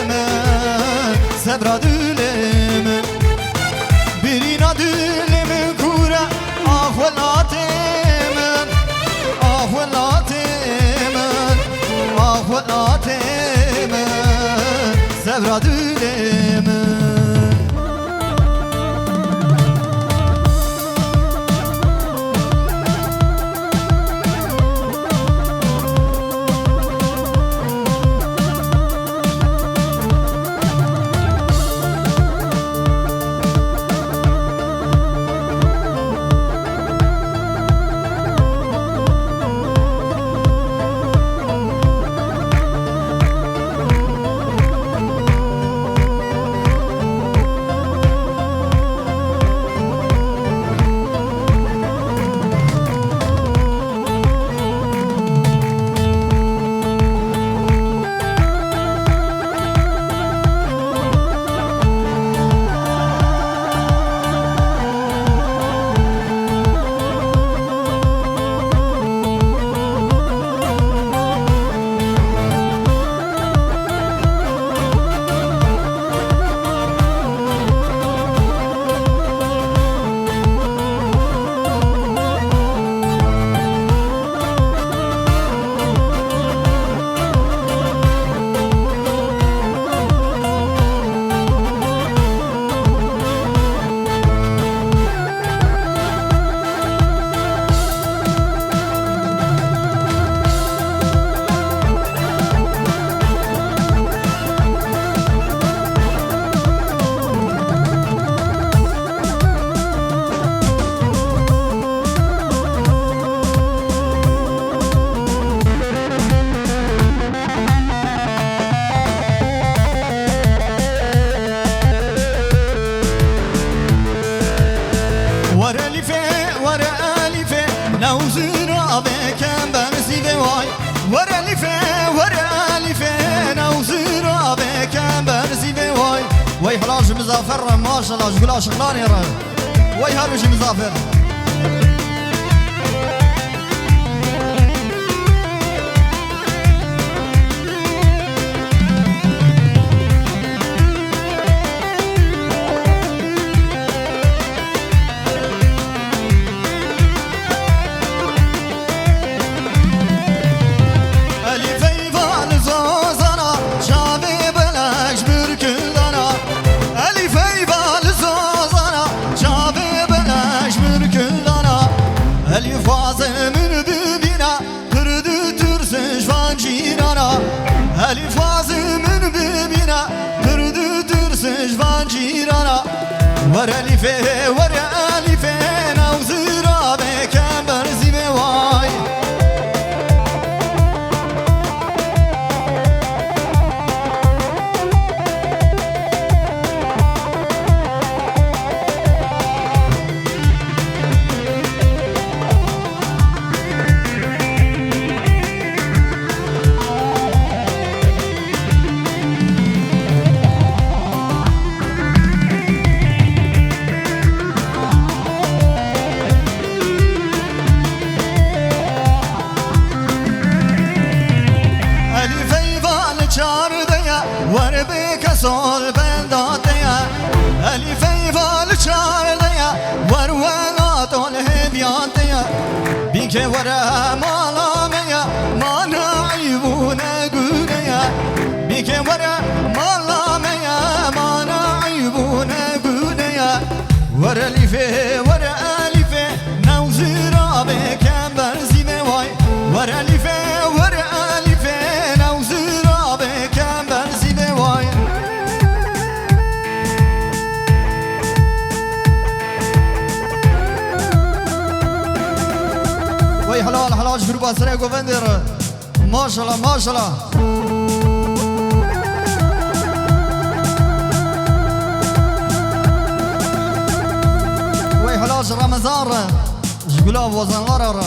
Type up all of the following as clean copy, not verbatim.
من سبرا دل من برینا دل من کورا آخولات من آخولات من آخولات من سبرا دل من وي حلاج مزافر ما شاء الله شغلا شغلاني راه وي هرمش مزافر ألف من ببينا ترد ترسج فان جيرانا ورا ألفه ورا ألفه نوزرا بكم برزي بواي صول بنداتيا ألفي فالشارديا وروالات الهدياتيا بيك ورا مالاميا ما نعيبون قوليا بيك ورا مالاميا ما نعيبون قوليا ورا ألفي ورا ألفي نوزرا بكم برزي بواي ورا ألفي ورا ألفي نوزرا بكم برزي بواي وي حلال حلال شروع بسرعة قوندر ما شاء الله ما شاء الله وي حلال رمضان شغلا وزن لارا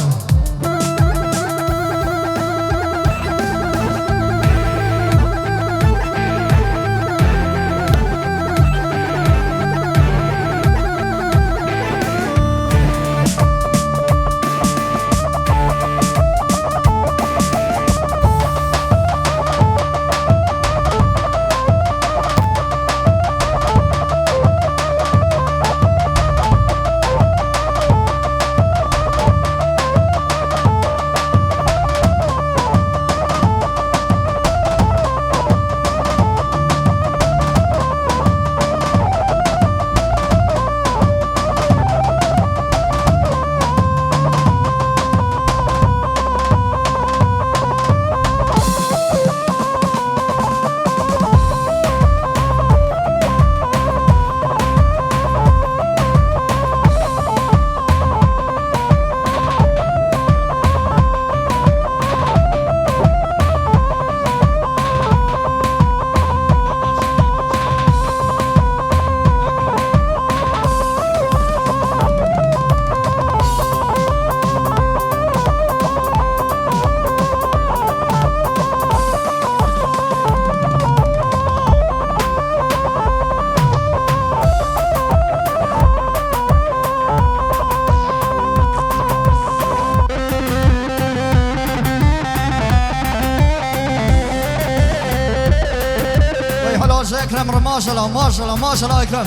باش اكرم ما شاء الله ما شاء الله ما شاء الله اكرم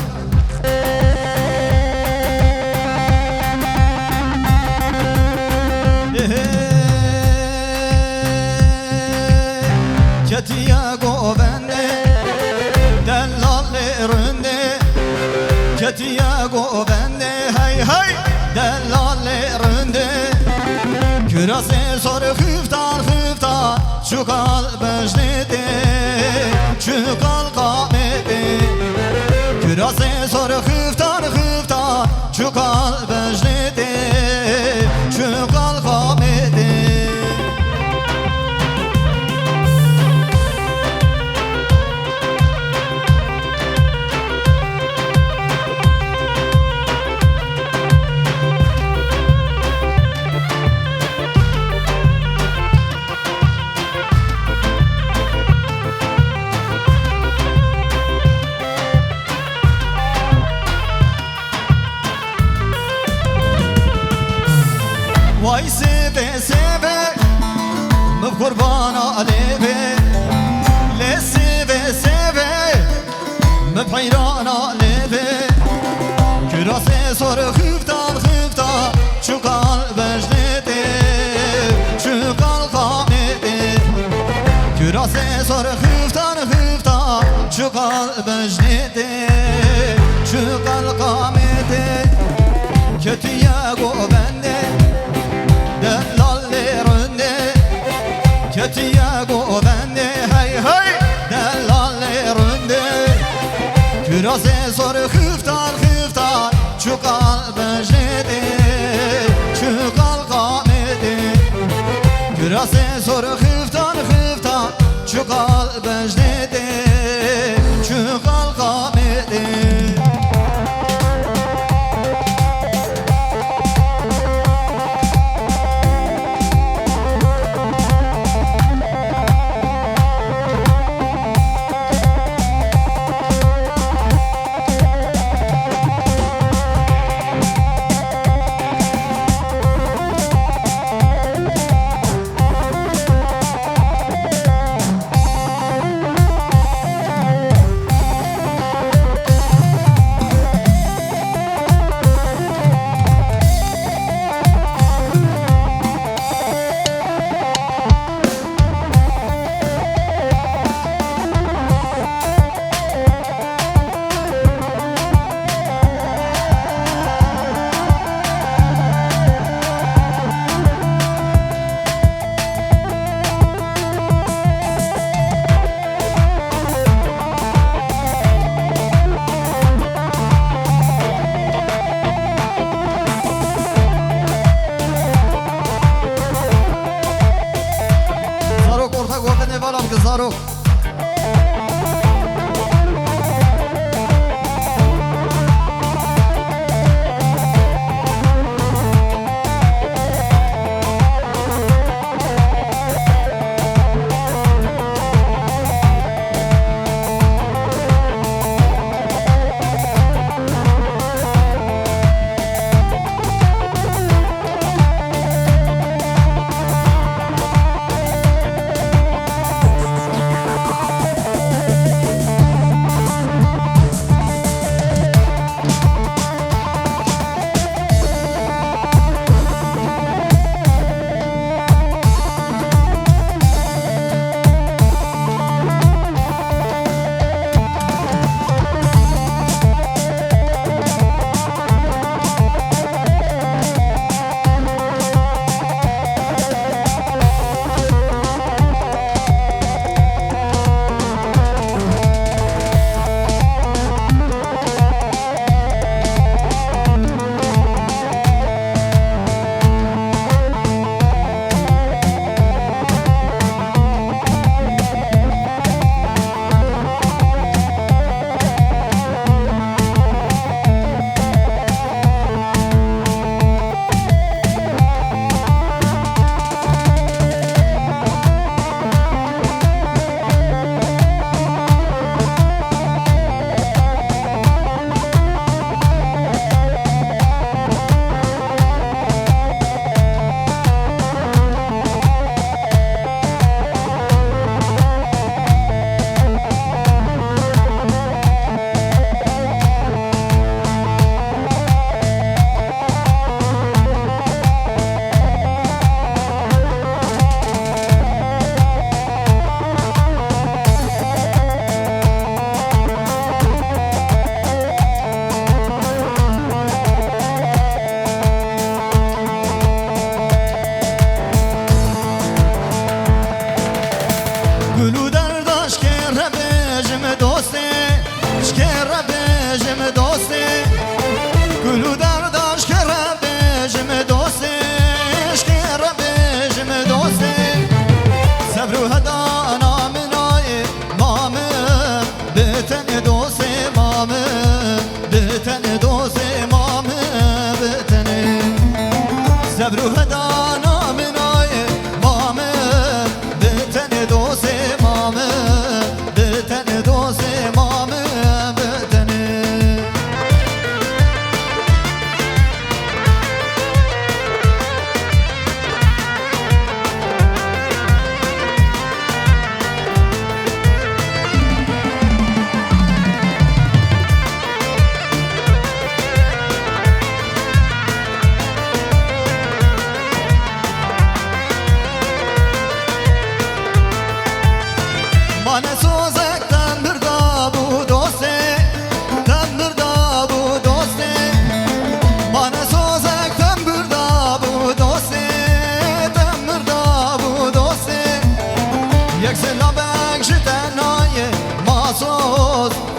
Ketiye govende dellallerinde Ketiye govende hey hey dellallerinde Kürase soru hıftar hıftar Çukal bejnede Çukal kamede Kürase soru hıftar hıftar Çukal bejnede Çukal kamede Vay seve seve Mıv kurbana aleve Le seve seve Mıv hayrana aleve Kürase soru hıftan hıftan Çukal vecdede Çukal kamede Kürase soru hıftan hıftan Çukal vecdede Çukal kamede Kötüye govende dellallerinde Kötüye govende hey hey dellallerinde Kürase soru hıftar hıftar Çukal bejnede Çukal kamede Kürase soru hıftar hıftar Çukal bejnede Çukal kamede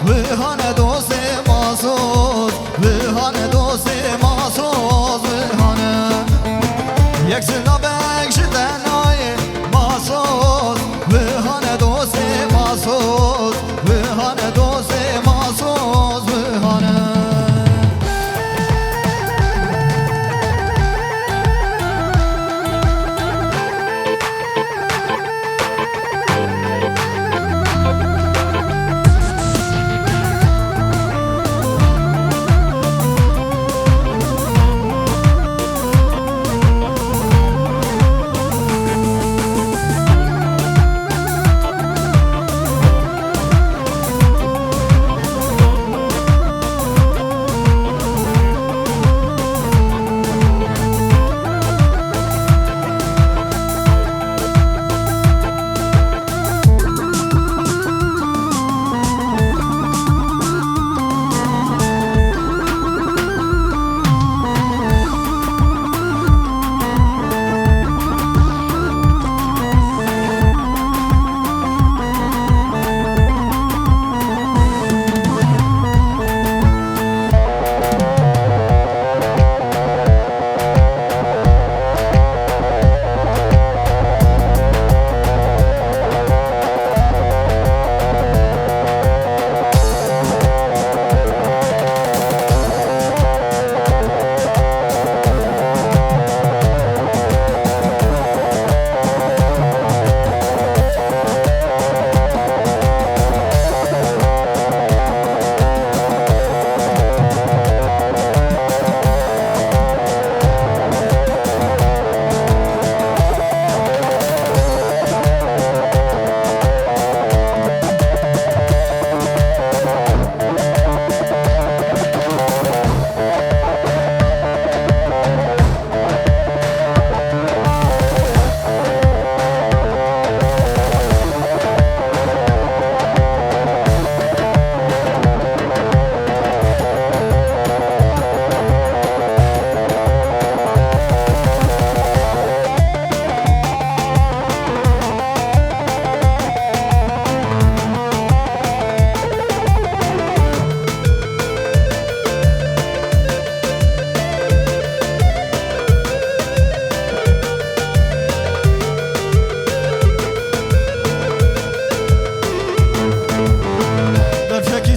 وهانه دوست ماسوز وهانه دوست ماسوز وهانه یک سلابک شدنای ماسوز وهانه دوست ماسوز وهانه دوست ماسوز وهانه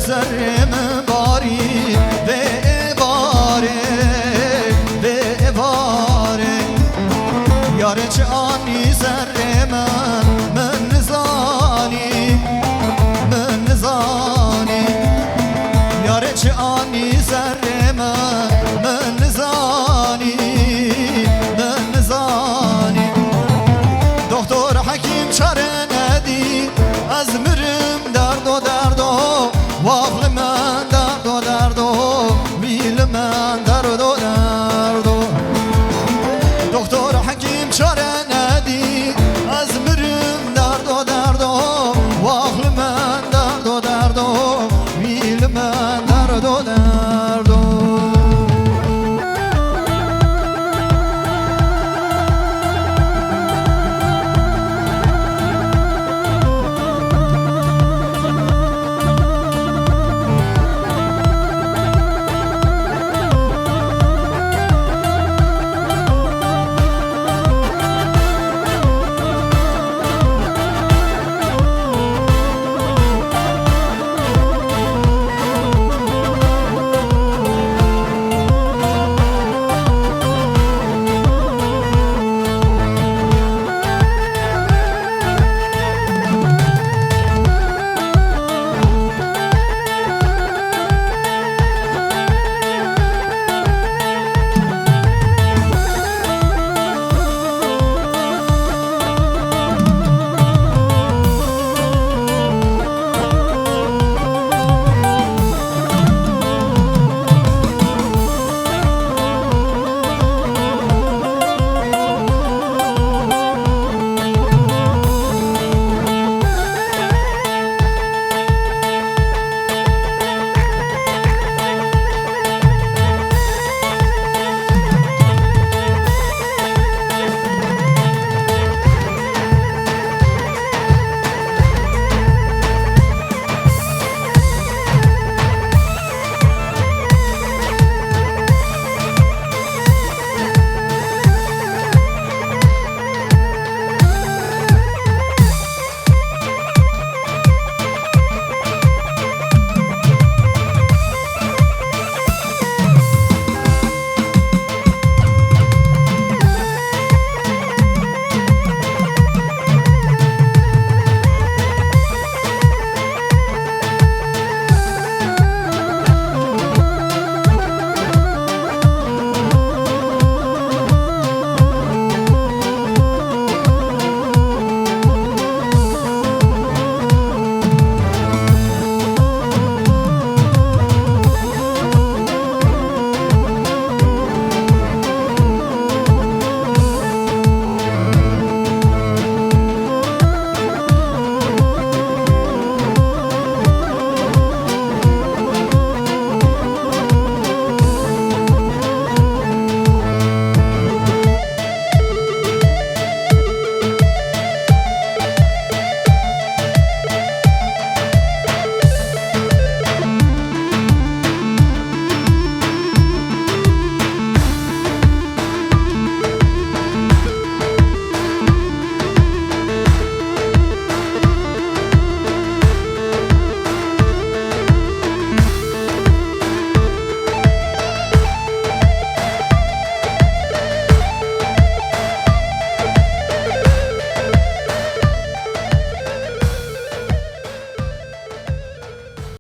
سرم باری به باره به باره یاره چه آنی سر من نزانی من نزانی یاره چه آنی سر من نزانی من نزانی دکتر حکیم چاره ندی از مرم درد و درد و واقل من درد و درد و میل من درد و درد و دکتر حکیم چاره ندی از مرم درد و درد و واقل من درد و درد و میل من